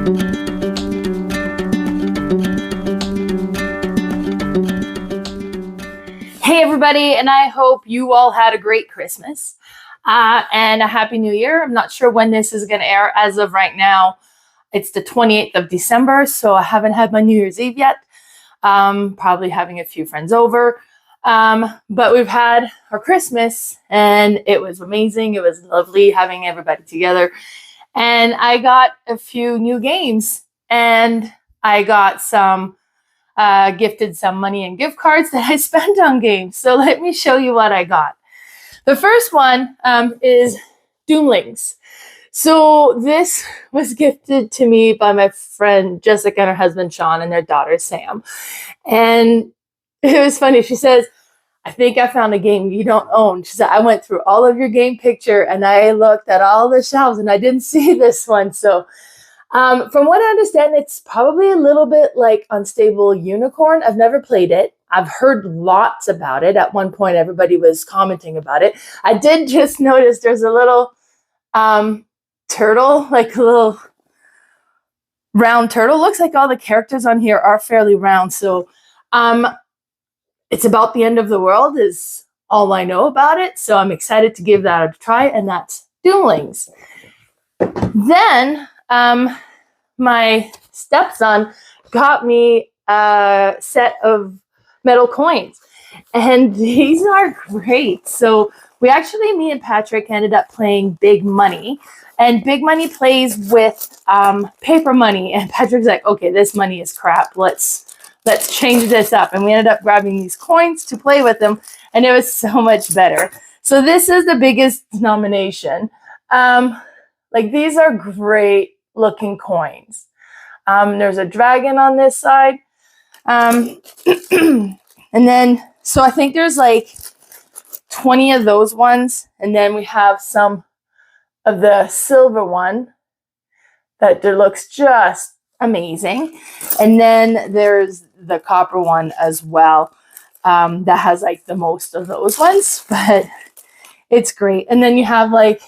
Hey everybody, and I hope you all had a great Christmas and a Happy New Year. I'm not sure when this is going to air. As of right now, it's the 28th of December, so I haven't had my New Year's Eve yet. Probably having a few friends over. But we've had our Christmas, and it was amazing. It was lovely having everybody together. And I got a few new games, and I got some gifted some money and gift cards that I spent on games. So let me show you what I got. The first one is Doomlings. So this was gifted to me by my friend Jessica and her husband Sean and their daughter Sam. And it was funny. She says, I think I found a game you don't own. She said, I went through all of your game picture and I looked at all the shelves and I didn't see this one. So from what I understand, it's probably a little bit like Unstable Unicorn. I've never played it. I've heard lots about it. At one point, everybody was commenting about it. I did just notice there's a little turtle, like a little round turtle. Looks like all the characters on here are fairly round. So it's about the end of the world is all I know about it. So I'm excited to give that a try, and that's Doomlings. Then my stepson got me a set of metal coins, and these are great. So me and Patrick ended up playing Big Money, and Big Money plays with paper money, and Patrick's like, okay, this money is crap. Let's change this up. And we ended up grabbing these coins to play with them, and it was so much better. So this is the biggest denomination. Like, these are great looking coins. There's a dragon on this side. And then, so I think there's like 20 of those ones. And then we have some of the silver one that looks just amazing. And then there's the copper one as well. That has like the most of those ones, but it's great. And then you have like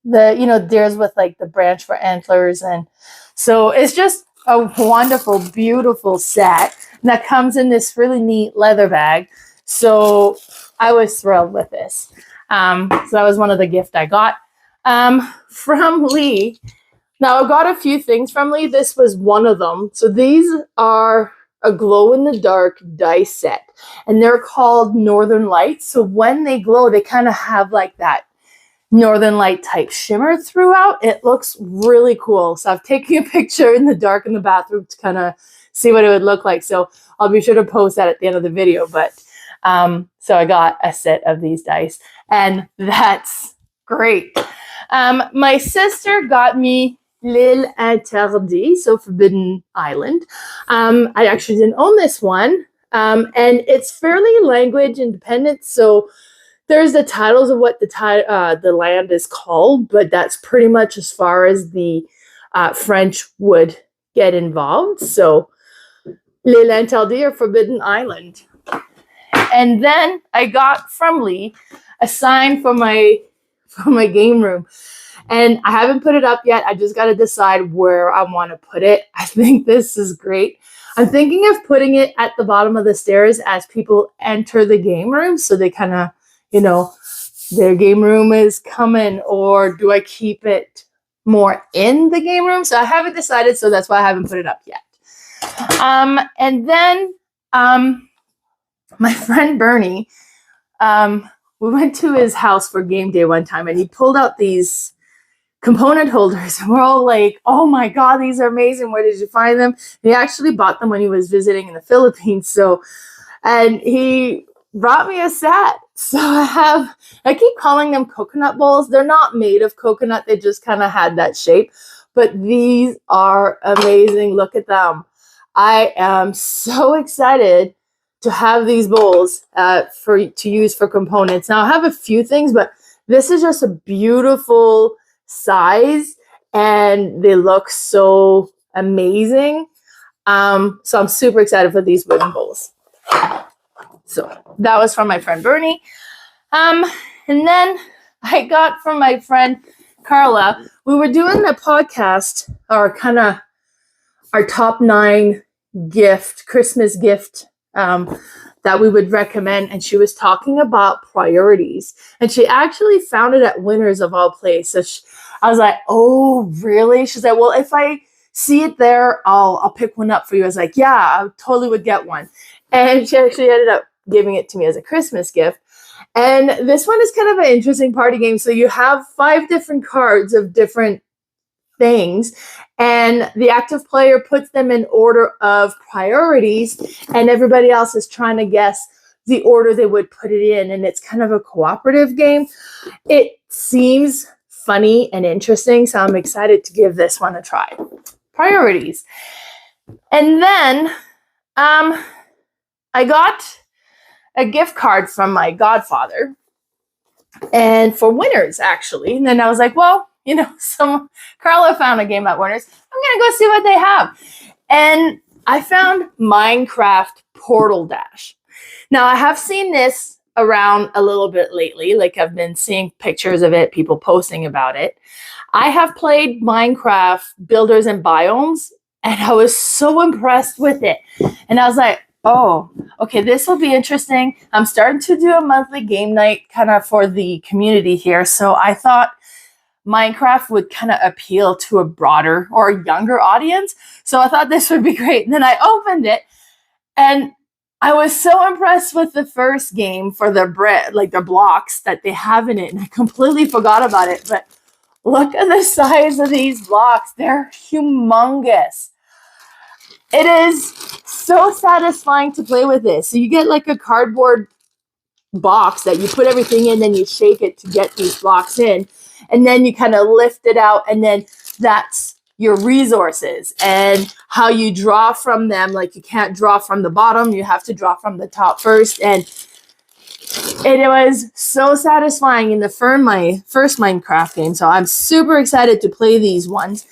there's with like the branch for antlers. And so it's just a wonderful, beautiful set that comes in this really neat leather bag. So I was thrilled with this. So that was one of the gifts I got from Lee. Now I got a few things from Lee. This was one of them. So these are a glow-in-the-dark dice set, and they're called Northern Lights. So when they glow, they kind of have like that Northern Light type shimmer throughout. It looks really cool. So I've taken a picture in the dark in the bathroom to kind of see what it would look like. So I'll be sure to post that at the end of the video. But so I got a set of these dice, and that's great. My sister got me L'Île Interdite, so Forbidden Island. I actually didn't own this one, and it's fairly language independent. So there's the titles of what the land is called, but that's pretty much as far as the French would get involved. So L'Île Interdite, or Forbidden Island. And then I got from Lee a sign for my game room. And I haven't put it up yet. I just got to decide where I want to put it. I think this is great. I'm thinking of putting it at the bottom of the stairs as people enter the game room, so they kind of, their game room is coming. Or do I keep it more in the game room? So I haven't decided, so that's why I haven't put it up yet. And then my friend Bernie, we went to his house for game day one time, and he pulled out these component holders, and we're all like, oh my God, these are amazing. Where did you find them? He actually bought them when he was visiting in the Philippines. So, and he brought me a set. So I keep calling them coconut bowls. They're not made of coconut. They just kind of had that shape, but these are amazing. Look at them. I am so excited to have these bowls to use for components. Now I have a few things, but this is just a beautiful size, and they look so amazing. So I'm super excited for these wooden bowls. So that was from my friend Bernie. And then I got from my friend Carla, we were doing a podcast, our top 9 Christmas gift that we would recommend, and she was talking about priorities, and she actually found it at Winners of all places. So I was like, oh, really? She's like, well, if I see it there, I'll pick one up for you. I was like, yeah, I totally would get one. And she actually ended up giving it to me as a Christmas gift. And this one is kind of an interesting party game. So you have 5 different cards of different things, and the active player puts them in order of priorities, and everybody else is trying to guess the order they would put it in, and it's kind of a cooperative game. It seems funny and interesting, so I'm excited to give this one a try. Priorities. And then I got a gift card from my godfather, and for Winners, actually. And then I was like, well, Carla found a game at Winners. I'm going to go see what they have. And I found Minecraft Portal Dash. Now, I have seen this around a little bit lately. Like, I've been seeing pictures of it, people posting about it. I have played Minecraft Builders and Biomes, and I was so impressed with it. And I was like, oh, okay, this will be interesting. I'm starting to do a monthly game night kind of for the community here. So I thought Minecraft would kind of appeal to a broader or a younger audience. So I thought this would be great. And then I opened it, and I was so impressed with the first game for the blocks that they have in it. And I completely forgot about it. But look at the size of these blocks. They're humongous. It is so satisfying to play with this. So you get like a cardboard box that you put everything in, then you shake it to get these blocks in, and then you kind of lift it out, and then that's your resources and how you draw from them. Like, you can't draw from the bottom, you have to draw from the top first. And it was so satisfying in my first Minecraft game. So I'm super excited to play these ones.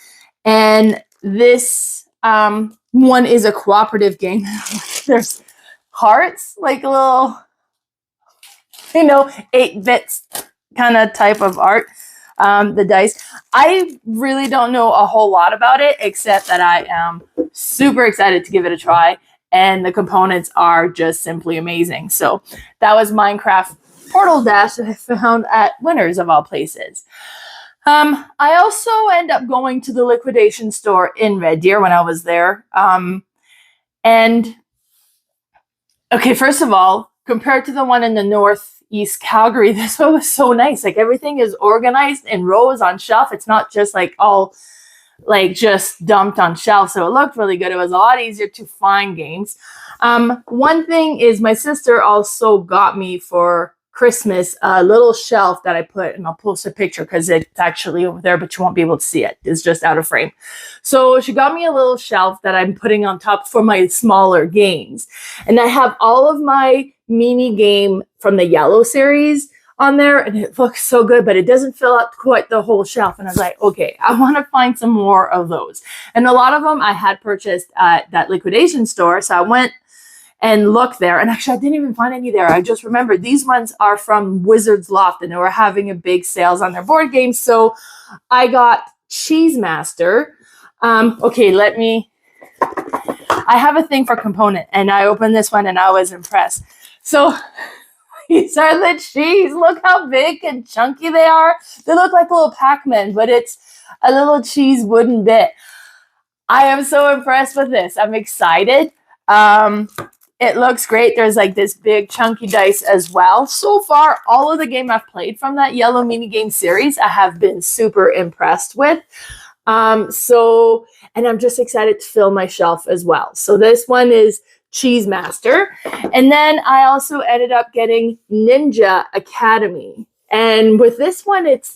And this one is a cooperative game. There's hearts, like a little 8-bits kind of type of art. The dice. I really don't know a whole lot about it, except that I am super excited to give it a try, and the components are just simply amazing. So that was Minecraft Portal Dash that I found at Winners of all places. I also end up going to the liquidation store in Red Deer when I was there. And okay, first of all, compared to the one in the Northeast Calgary, this one was so nice. Like, everything is organized in rows on shelf. It's not just like all like just dumped on shelves. So it looked really good. It was a lot easier to find games. One thing is, my sister also got me for Christmas a little shelf that I put, and I'll post a picture because it's actually over there, but you won't be able to see it. It's just out of frame. So she got me a little shelf that I'm putting on top for my smaller games. And I have all of my mini game from the Yellow series on there, and it looks so good, but it doesn't fill up quite the whole shelf. And I was like, okay, I want to find some more of those. And a lot of them I had purchased at that liquidation store. So I went and looked there, and actually I didn't even find any there. I just remembered these ones are from Wizard's Loft, and they were having a big sales on their board games. So I got Cheese Master. I have a thing for component, and I opened this one and I was impressed. So these are the cheese. Look how big and chunky they are. They look like little Pac-Man, but it's a little cheese wooden bit. I am so impressed with this. I'm excited. It looks great. There's like this big chunky dice as well. So far, all of the game I've played from that Yellow mini game series, I have been super impressed with. And I'm just excited to fill my shelf as well. So this one is Cheese Master. And then I also ended up getting Ninja Academy. And with this one, it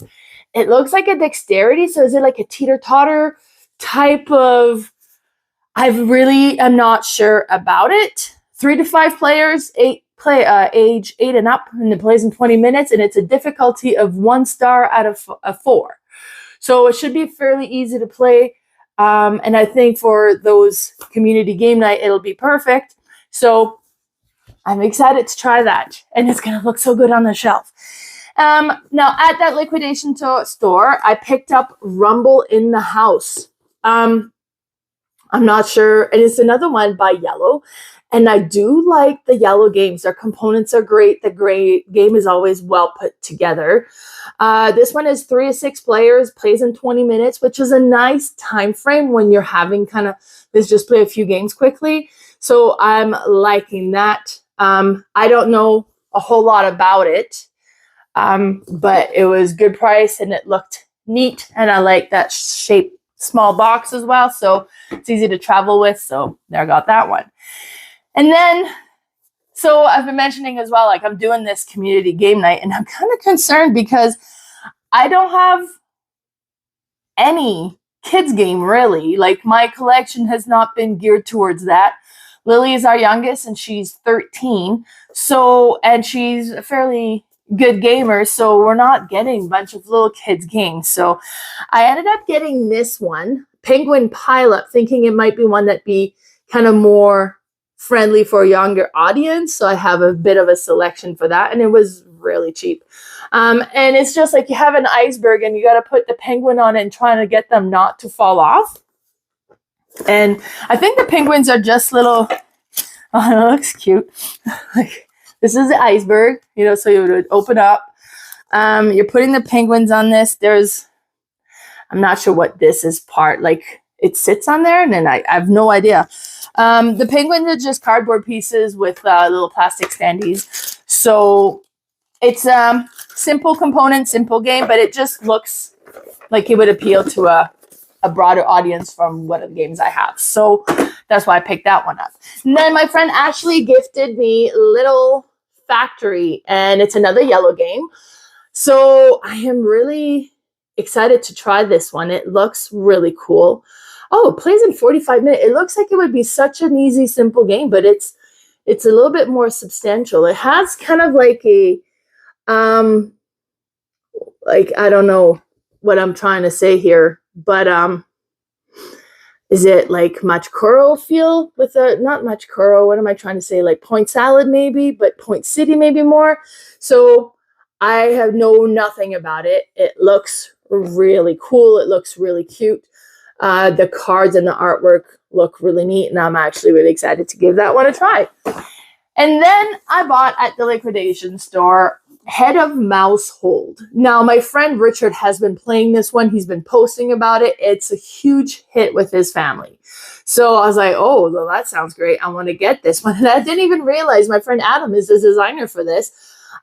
looks like a dexterity. So is it like a teeter-totter type of, I really am not sure about it. 3 to 5 players, age 8 and up, and it plays in 20 minutes, and it's a difficulty of 1 star out of 4. So it should be fairly easy to play. And I think for those community game night, it'll be perfect. So I'm excited to try that. And it's going to look so good on the shelf. Now at that liquidation store, I picked up Rumble in the House. I'm not sure, and it's another one by Yellow, and I do like the Yellow games. Their components are great. The game is always well put together. This one is 3 to 6 players, plays in 20 minutes, which is a nice time frame when you're having let's just play a few games quickly. So I'm liking that. I don't know a whole lot about it, but it was good price and it looked neat, and I like that shape, small box as well, so it's easy to travel with. So there, I got that one. And then, so I've been mentioning as well, like I'm doing this community game night, and I'm kind of concerned because I don't have any kids game really. Like my collection has not been geared towards that. Lily is our youngest and she's 13. So, and she's a fairly good gamer. So we're not getting a bunch of little kids games. So I ended up getting this one, Penguin Pileup, thinking it might be one that'd be kind of more friendly for a younger audience. So I have a bit of a selection for that. And it was really cheap. And it's just like you have an iceberg and you got to put the penguin on it and trying to get them not to fall off. And I think the penguins are just little, oh, it looks cute. Like this is the iceberg, you know, so you would open up. You're putting the penguins on this. I'm not sure what this is part, like it sits on there, and then I have no idea. The penguins are just cardboard pieces with little plastic standees. So it's simple component, simple game, but it just looks like it would appeal to a broader audience from what of the games I have. So that's why I picked that one up. And then my friend Ashley gifted me Little Factory, and it's another Yellow game. So I am really excited to try this one. It looks really cool. Oh, it plays in 45 minutes. It looks like it would be such an easy, simple game, but it's a little bit more substantial. It has kind of like a, like, I don't know what I'm trying to say here, but is it like Machikoro feel with not Machikoro, what am I trying to say? Like Point Salad maybe, but Point City maybe more. So I have nothing about it. It looks really cool. It looks really cute. The cards and the artwork look really neat, and I'm actually really excited to give that one a try. And then I bought at the liquidation store Head of Mousehold. Now, my friend Richard has been playing this one. He's been posting about it. It's a huge hit with his family. So I was like, oh, well, that sounds great. I want to get this one. And I didn't even realize my friend Adam is the designer for this.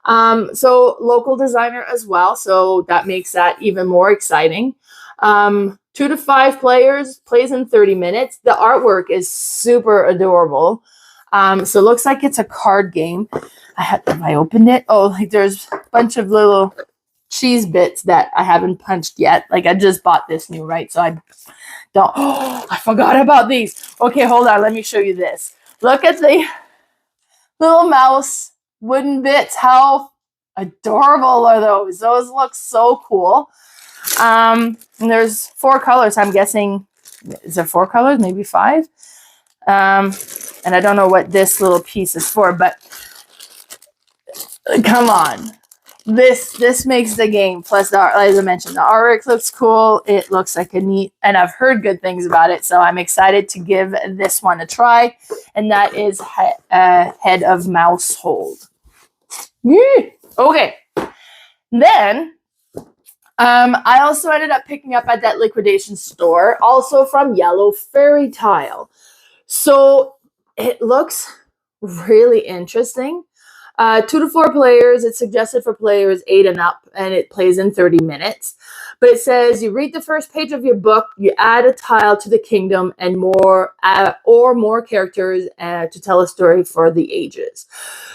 So local designer as well. So that makes that even more exciting. 2 to 5 players, plays in 30 minutes. The artwork is super adorable. So it looks like it's a card game. Have I opened it? Oh, like there's a bunch of little cheese bits that I haven't punched yet. Like I just bought this new, right? So I don't, oh, I forgot about these. Okay, hold on. Let me show you this. Look at the little mouse wooden bits. How adorable are those? Those look so cool. And there's 4 colors. I'm guessing, is there 4 colors? Maybe 5? And I don't know what this little piece is for, but come on. This makes the game. Plus, as I mentioned, the artwork looks cool. It looks like a neat, and I've heard good things about it, so I'm excited to give this one a try. And that is Head of Mousehold. Okay. Then I also ended up picking up at that liquidation store, also from Yellow, Fairy Tile. So it looks really interesting. 2 to 4 players. It's suggested for players 8 and up, and it plays in 30 minutes. But it says you read the first page of your book, you add a tile to the kingdom, and more characters to tell a story for the ages.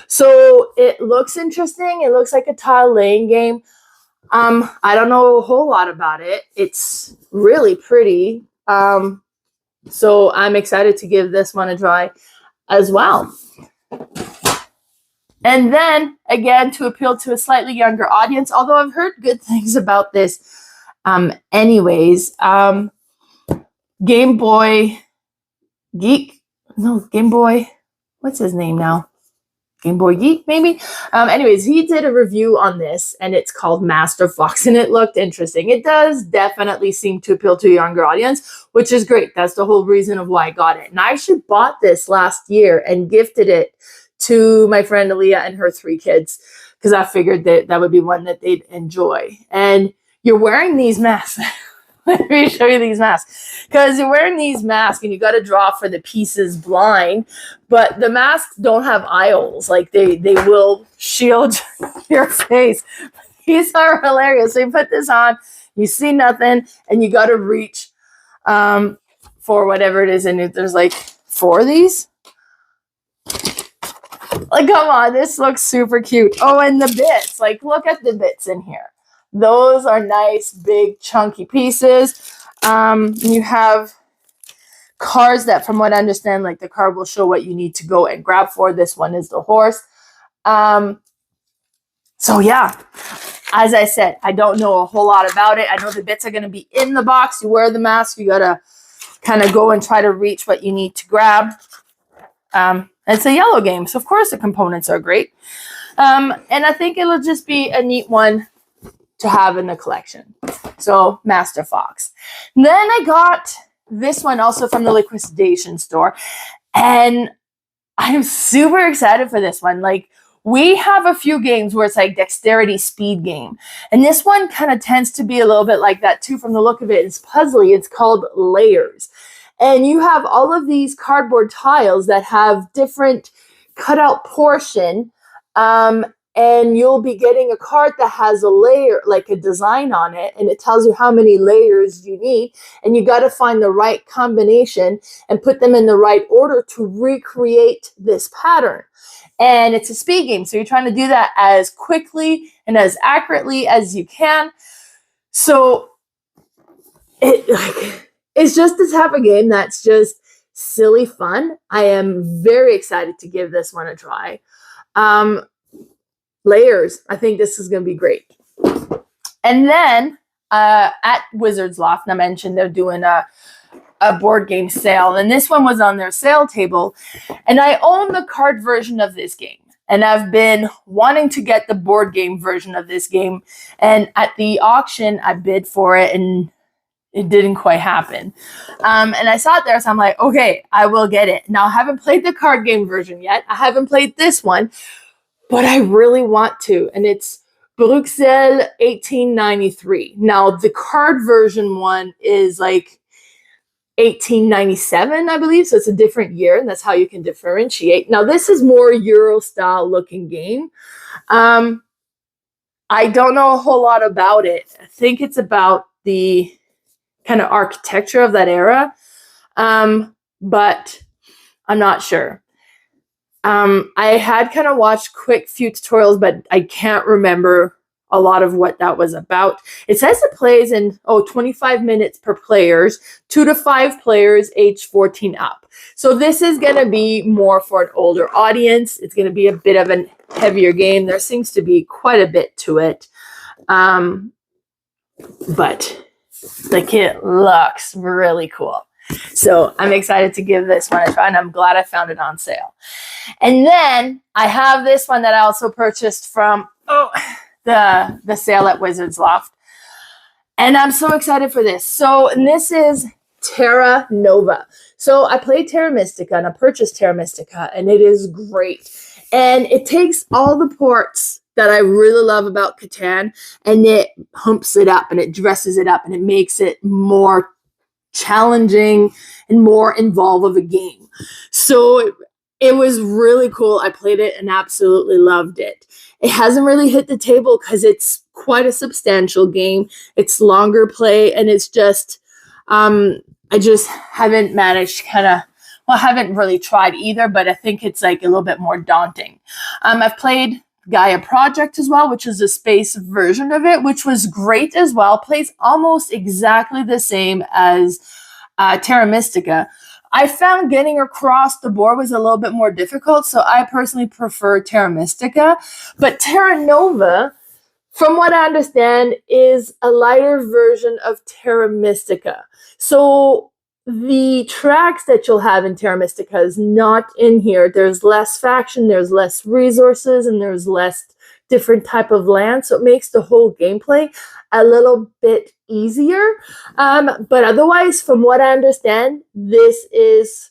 So it looks interesting. It looks like a tile laying game. I don't know a whole lot about it. It's really pretty. So I'm excited to give this one a try as well. And then, again, to appeal to a slightly younger audience, although I've heard good things about this anyways, Game Boy Geek, no, Game Boy, what's his name now? Game Boy Geek, maybe. Anyways, he did a review on this, and it's called Master Fox, and it looked interesting. It does definitely seem to appeal to a younger audience, which is great. That's the whole reason of why I got it. And I actually bought this last year and gifted it to my friend Aaliyah and her 3 kids, because I figured that that would be one that they'd enjoy. And you're wearing these masks. Let me show you these masks. Because you're wearing these masks and you got to draw for the pieces blind, but the masks don't have eye holes. Like they will shield your face. These are hilarious. So you put this on, you see nothing, and you got to reach for whatever it is. And there's like 4 of these. Like, come on, this looks super cute. Oh, and the bits. Like, look at the bits in here. Those are nice, big, chunky pieces. You have cards that, from what I understand, like the card will show what you need to go and grab for. This one is the horse. So yeah, as I said, I don't know a whole lot about it. I know the bits are going to be in the box. You wear the mask. You got to kind of go and try to reach what you need to grab. It's a yellow game, so of course the components are great. And I think it'll just be a neat one to have in the collection. So Master Fox. Then I got this one also from the liquidation store, and I'm super excited for this one. Like, we have a few games where it's like dexterity speed game, and this one kind of tends to be a little bit like that too from the look of it. It's puzzly. It's called Layers, and you have all of these cardboard tiles that have different cutout portion, and you'll be getting a card that has a layer, like a design on it, and it tells you how many layers you need, and you got to find the right combination and put them in the right order to recreate this pattern. And it's a speed game, so you're trying to do that as quickly and as accurately as you can. So it's just the type of game that's just silly fun. I am very excited to give this one a try. Layers. I think this is going to be great. And then at Wizard's Loft, I mentioned they're doing a board game sale, and this one was on their sale table, and I own the card version of this game, and I've been wanting to get the board game version of this game, and at the auction I bid for it, and it didn't quite happen. And I saw it there, so I'm like, okay, I will get it. Now, I haven't played the card game version yet. I haven't played this one, but I really want to, and it's Bruxelles 1893. Now, the card version one is like 1897, I believe, so it's a different year, and that's how you can differentiate. Now, this is more Euro-style looking game. I don't know a whole lot about it. I think it's about the kind of architecture of that era, but I'm not sure. I had kind of watched quick few tutorials, but I can't remember a lot of what that was about. It says it plays in 25 minutes per players, 2 to 5 players, age 14 up. So this is going to be more for an older audience. It's going to be a bit of a heavier game. There seems to be quite a bit to it. But like, it looks really cool. So I'm excited to give this one a try, and I'm glad I found it on sale. And then I have this one that I also purchased from the sale at Wizard's Loft. And I'm so excited for this. So, and this is Terra Nova. So I played Terra Mystica, and I purchased Terra Mystica, and it is great. And it takes all the parts that I really love about Catan, and it humps it up, and it dresses it up, and it makes it more challenging and more involved of a game. So it was really cool. I played it and absolutely loved it. It hasn't really hit the table because it's quite a substantial game. It's longer play, and it's just I just haven't managed I haven't really tried either, but I think it's like a little bit more daunting. I've played Gaia Project as well, which is a space version of it, which was great as well. Plays almost exactly the same as Terra Mystica. I found getting across the board was a little bit more difficult, so I personally prefer Terra Mystica. But Terra Nova, from what I understand, is a lighter version of Terra Mystica. So the tracks that you'll have in Terra Mystica is not in here. There's less faction, there's less resources, and there's less different type of land, so it makes the whole gameplay a little bit easier. But otherwise, from what I understand, this is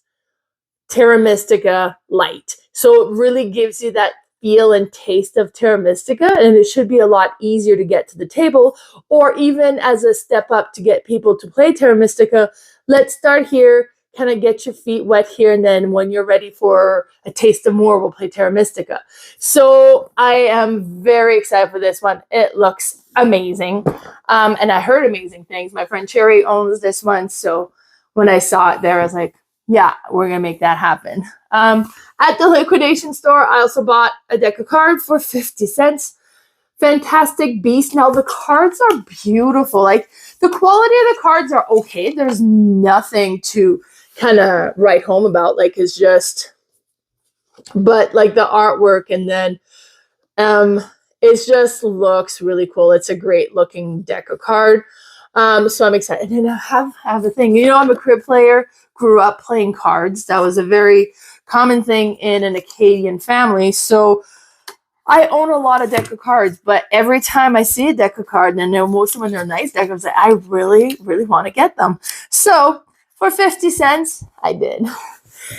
Terra Mystica Light. So it really gives you that feel and taste of Terra Mystica, and it should be a lot easier to get to the table, or even as a step up to get people to play Terra Mystica. Let's start here, kind of get your feet wet here, and then when you're ready for a taste of more, we'll play Terra Mystica. So I am very excited for this one. It looks amazing, and I heard amazing things. My friend Cherry owns this one, so when I saw it there, I was like, yeah, we're going to make that happen. At the liquidation store, I also bought a deck of cards for 50 cents. Fantastic Beast. Now, the cards are beautiful. Like, the quality of the cards are okay. There's nothing to kind of write home about. Like, it's just, but like the artwork, and then it just looks really cool. It's a great looking deck of card. So I'm excited. And I have a thing. You know, I'm a crib player. Grew up playing cards. That was a very common thing in an Acadian family. So I own a lot of deck of cards, but every time I see a deck of cards, and I know most of them are nice deck, I was like, I really, really want to get them. So for 50 cents, I did.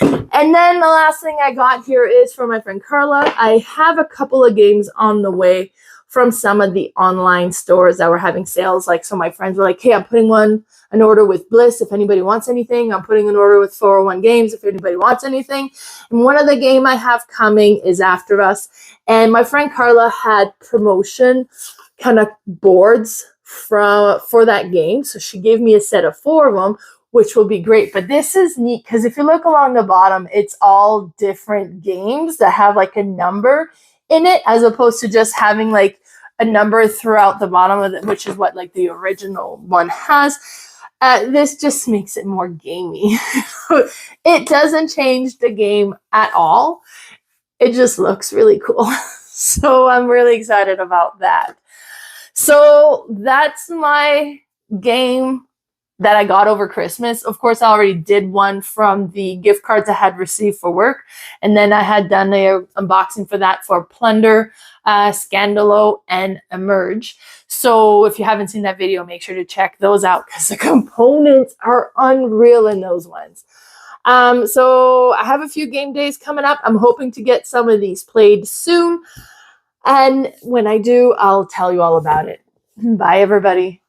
And then the last thing I got here is for my friend Carla. I have a couple of games on the way from some of the online stores that were having sales. Like, so my friends were like, hey, I'm putting an order with Bliss if anybody wants anything. I'm putting an order with 401 Games if anybody wants anything. And one of the game I have coming is After Us. And my friend Carla had promotion kind of boards for that game. So she gave me a set of 4 of them, which will be great. But this is neat because if you look along the bottom, it's all different games that have like a number in it, as opposed to just having like a number throughout the bottom of it, which is what like the original one has. This just makes it more gamey. It doesn't change the game at all. It just looks really cool. So I'm really excited about that. So that's my game that I got over Christmas. Of course, I already did one from the gift cards I had received for work. And then I had done an unboxing for that for Plunder, Scandalo, and Emerge. So if you haven't seen that video, make sure to check those out because the components are unreal in those ones. So I have a few game days coming up. I'm hoping to get some of these played soon. And when I do, I'll tell you all about it. Bye, everybody.